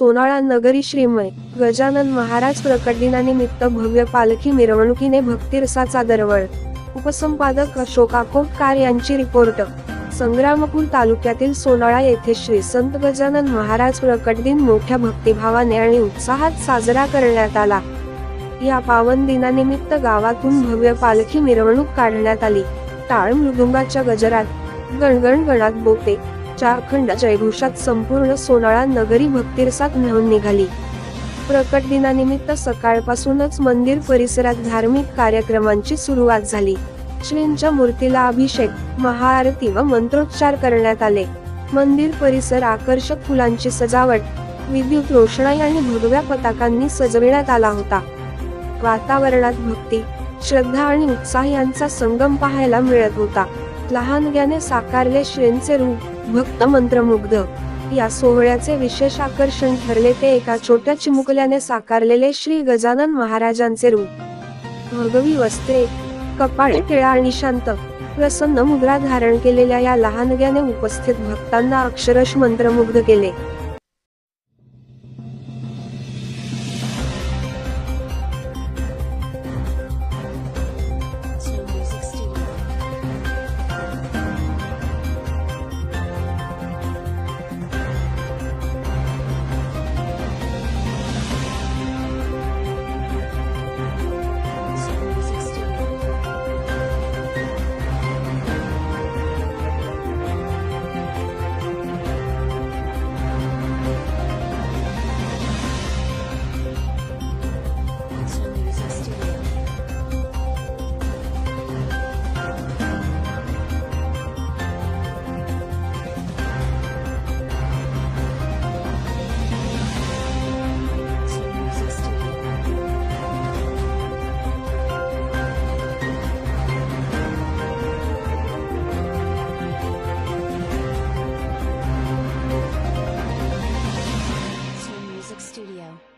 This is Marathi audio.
सोनाळा नगरी श्रीमय गजानन महाराज प्रकट दिनानिमित्त भव्य पालखी मिरवणुकीने भक्तिरसाचा दरवळ। उपसंपादक अशोक आकोटकर यांची रिपोर्ट। संग्रामपूर तालुक्यातील सोनाळा येथे श्री संत गजानन महाराज प्रकट दिन मोठ्या भक्तिभावाने आणि उत्साहात साजरा करण्यात आला। या पावन दिनानिमित्त गावातून भव्य पालखी मिरवणूक काढण्यात आली। टाळ मृदुंगाच्या गजरात गणगण गणात बोटे अखंड जयघोषात संपूर्ण सोनाळा नगरी भक्तिरसात न्हाऊन निघाली। प्रकट दिनानिमित्त सकाळपासूनच मंदिर परिसरात धार्मिक कार्यक्रमांची सुरुवात झाली। श्रींच्या मूर्तीला अभिषेक, महाआरती व मंत्रोच्चार करण्यात आले। मंदिर परिसर आकर्षक फुलांची सजावट, विद्युत रोषणाई आणि भगव्या पताकांनी सजविण्यात आला होता। वातावरणात भक्ती, श्रद्धा आणि उत्साह यांचा संगम पाहायला मिळत होता। लहानग्याने साकारले श्रींचे रूप भक्त मंत्रमुग्ध। या सोहळ्याचे विशेष आकर्षण ठरले ते एका छोट्या चिमुकल्याने साकारलेले श्री गजानन महाराजांचे रूप। भगवी वस्त्रे, कपाळी टिळा आणि शांत प्रसन्न मुद्रा धारण केलेल्या या लहानग्याने उपस्थित भक्तांना अक्षरशः मंत्रमुग्ध केले। Studio.